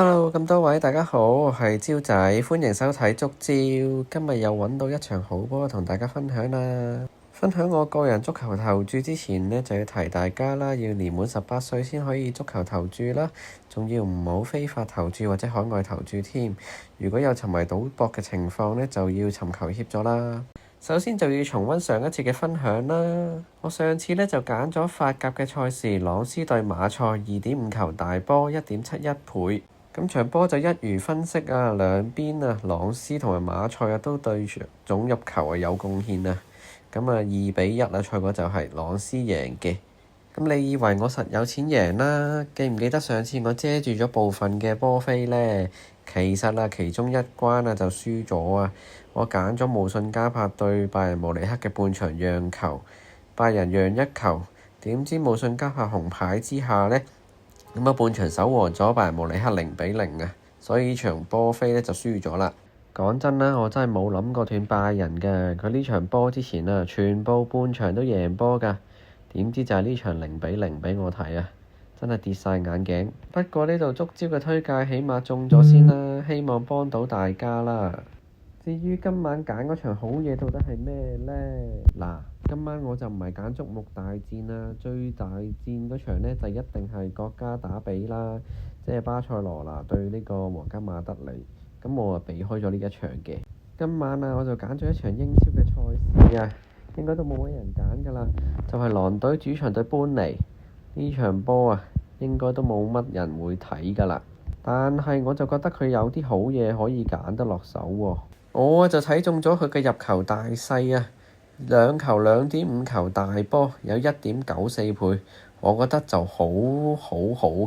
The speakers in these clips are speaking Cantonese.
Hello，咁多位大家好，我係招仔，歡迎收睇足招。今日又揾到一場好波同大家分享啦。分享我個人足球投注之前呢，就要提大家啦，要年滿18歲先可以足球投注啦，仲要唔好非法投注或者海外投注添。如果有沉迷賭博嘅情況呢，就要尋求協助啦。首先就要重溫上一次嘅分享啦。我上次呢就揀咗法甲嘅賽事，朗斯對馬賽2.5球大波1.71倍。咁場波就一如分析啊，兩邊啊，朗斯同埋馬賽啊都對總入球有貢獻啊。咁啊2-1啊，賽果就係朗斯贏嘅。咁你以為我實有錢贏啦？記唔記得上次我遮住咗部分嘅波飛呢？其實啊，其中一關啊就輸咗啊。我揀咗無信加柏對拜仁慕尼黑嘅半場讓球，拜仁讓1球，點知無信加柏紅牌之下呢，咁啊半場守和咗拜仁慕尼黑0-0啊，所以場波飛呢就輸咗啦。講真啦，我真係冇諗過斷拜仁嘅，佢呢場波之前啊，全部半場都贏波㗎，點知就係呢場0-0俾我睇啊，真係跌晒眼鏡。不過呢度足招嘅推介起碼中咗先啦，希望幫到大家啦。至於今晚揀嗰場好嘢到底係咩呢？嗱，今晚我就唔係揀矚目大戰啦，最大戰嗰場呢就一定係國家打比啦，即係巴塞羅那對呢個皇家馬德里。咁我啊避開咗呢一場嘅。今晚啊我就揀咗一場英超嘅賽事啊，應該都冇乜人揀㗎啦，就係狼隊主場對般尼。呢場波啊應該都冇乜人會睇㗎啦，但係我就覺得佢有啲好嘢可以揀得落手喎。我就睇中咗佢嘅入球大細啊，2球2.5球大波有1.94倍，我覺得就好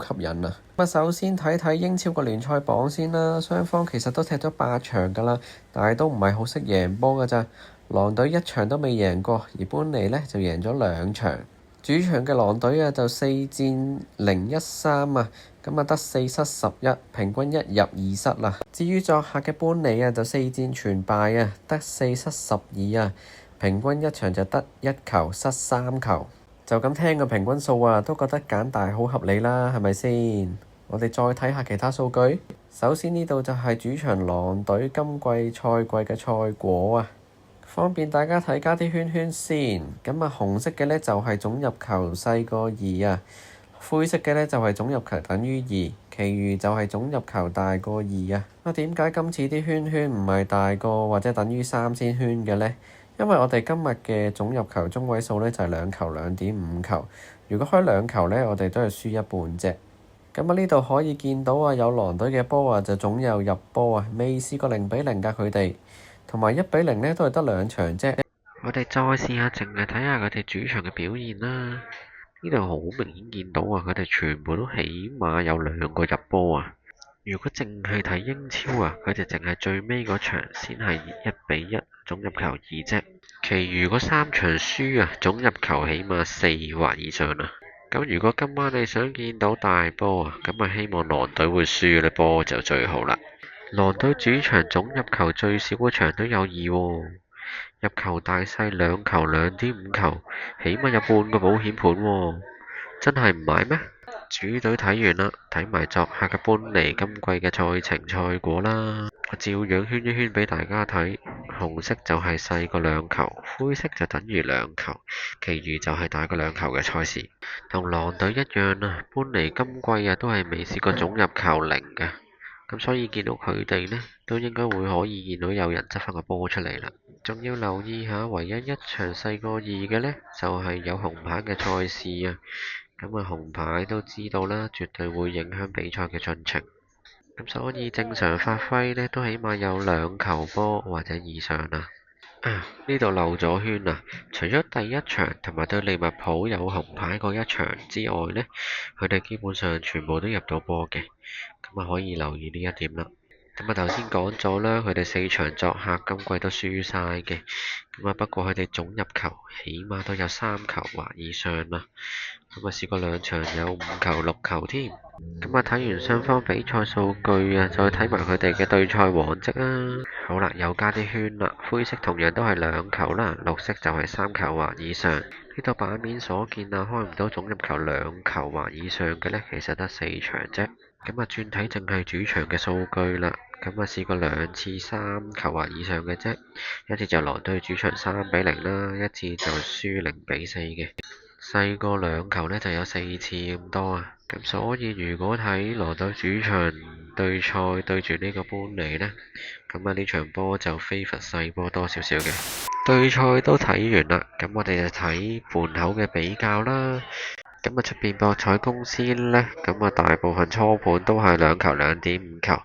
吸引啊。咁首先睇睇英超個聯賽榜先啦，雙方其實都踢咗8場㗎啦，但係都唔係好識贏波㗎咋。狼隊1場都未贏過，而般尼呢就贏咗2場。主場嘅狼隊啊就4戰0-13啊，咁啊得4失11，平均1入2失啦。至於作客嘅般尼啊就4戰全敗啊，得4失12啊，平均一場就得1球失3球。就咁聽個平均數啊，都覺得揀大好合理啦，係咪先？我哋再睇下其他數據。首先呢度就係主場狼隊今季賽季嘅賽果啊。方便大家睇加啲圈圈先，咁啊紅色嘅呢就係總入球細過2啊，灰色嘅呢就係總入球等於2，其餘就係總入球大過2啊。點解今次啲圈圈唔係大過或者等於3先圈嘅呢？因為我哋今日嘅總入球中位數呢就係2球2.5球，如果開2球呢，我哋都係輸一半啫。咁啊呢度可以見到啊，有狼隊嘅波啊就總有入波啊，未試過0-0㗎佢哋。同埋1-0呢都係得2場啫。我哋再試下，淨係睇下佢哋主場嘅表現啦。呢度好明顯見到啊，佢哋全部都起碼有2個入波啊。如果淨係睇英超啊，佢哋淨係最尾嗰場先係1-1總入球2啫，其餘嗰3場輸啊，總入球起碼4或以上啊。咁如果今晚你想見到大波啊，咁啊希望狼隊會輸嘅波就最好啦。狼隊主場總入球最少嗰場都有2喎，入球大細2球2.5球，起碼有半個保險盤喎，真係唔買咩？主隊睇完啦，睇埋作客嘅般尼今季嘅賽程賽果啦，我照樣圈一圈俾大家睇，紅色就係細過2球，灰色就等於2球，其餘就係大過2球嘅賽事，同狼隊一樣啊，般尼今季啊都係未試過總入球0嘅。咁所以見到佢哋呢，都應該會可以見到有人執翻個波出嚟啦。仲要留意下，唯一一場細過2嘅呢，就係有紅牌嘅賽事啊。咁啊，紅牌都知道啦，絕對會影響比賽嘅進程。咁所以正常發揮呢，都起碼有2球波或者以上啦。呢度漏咗圈啊！除咗第一場同埋對利物浦有紅牌嗰一場之外呢，佢哋基本上全部都入到波嘅，咁啊可以留意呢一點啦。咁啊頭先講咗啦，佢哋4場作客今季都輸晒嘅，咁啊不過佢哋總入球起碼都有3球或以上啦，咁啊試過2場有5球6球添。咁啊睇完雙方比賽數據啊，再睇埋佢哋嘅對賽往績啊。好啦，又加啲圈啦，灰色同樣都係2球啦，綠色就係3球或以上。呢度版面所見啊，開唔到總入球2球或以上嘅呢，其實得4場啫。咁啊，轉睇淨係主場嘅數據啦。咁啊，試過2次3球或以上嘅啫，一次就狼隊主場3-0啦，一次就輸0-4嘅。細過2球呢就有4次咁多啊。咁所以如果睇狼隊主場對賽對住呢個般尼呢，咁啊呢場波就favor細波多少少嘅。對賽都睇完啦，咁我哋就睇盤口嘅比較啦。咁啊，出邊博彩公司呢，咁啊大部分初盤都係2球2.5球，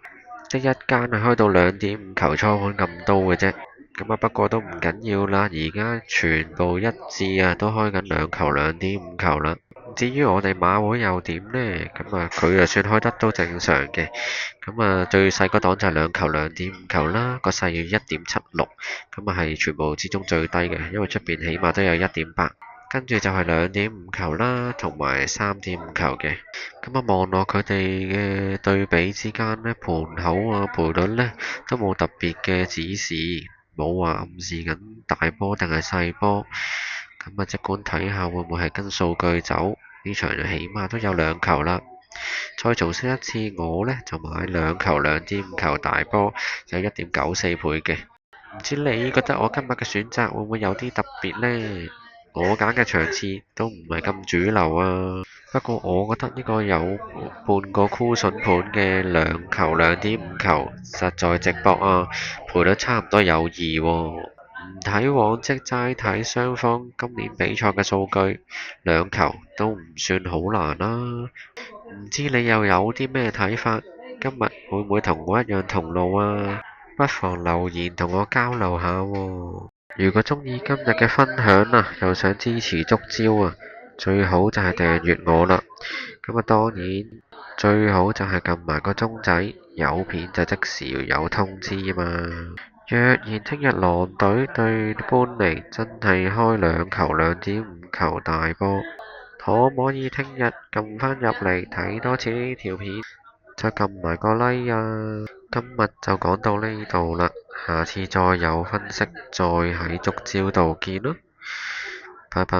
即一間係開到2.5球初盤咁多嘅啫。咁啊不過都唔緊要啦，而家全部一致啊，都開緊2球2.5球啦。至於我哋馬會又點呢？咁啊佢啊算開得都正常嘅。咁啊最細個檔就係2球2.5球啦，個細要1.76，咁啊係全部之中最低嘅，因為出邊起碼都有1.8。跟住就係2.5球啦，同埋3.5球嘅。咁啊，望落佢哋嘅對比之間呢，盤口啊、賠率呢都冇特別嘅指示，冇話暗示緊大波定係細波。咁啊，即管睇下會唔會係跟數據走？呢場起碼都有2球啦。再重申一次，我呢就買2球2.5球大波，有1.94倍嘅。唔知你覺得我今日嘅選擇會唔會有啲特別呢？我揀嘅場次都唔係咁主流啊，不過我覺得呢個有半個箍筍盤嘅2球2.5球實在值博啊，賠率差唔多有2喎。唔睇往績，齋睇雙方今年比賽嘅數據，2球都唔算好難啦。唔知你又有啲咩睇法？今日會唔會同我一樣同路啊？不妨留言同我交流下喎。如果鍾意今日嘅分享啊，又想支持足招啊，最好就係訂閱我啦。咁啊，當然最好就係撳埋個鐘仔，有片就即時有通知啊嘛。若然聽日狼隊對般尼真係開2球2.5球大波，可唔可以聽日撳返入嚟睇多次呢條片？再撳埋個 like 啊！今日就講到呢度啦，下次再有分析，再喺足招度見啦，拜拜。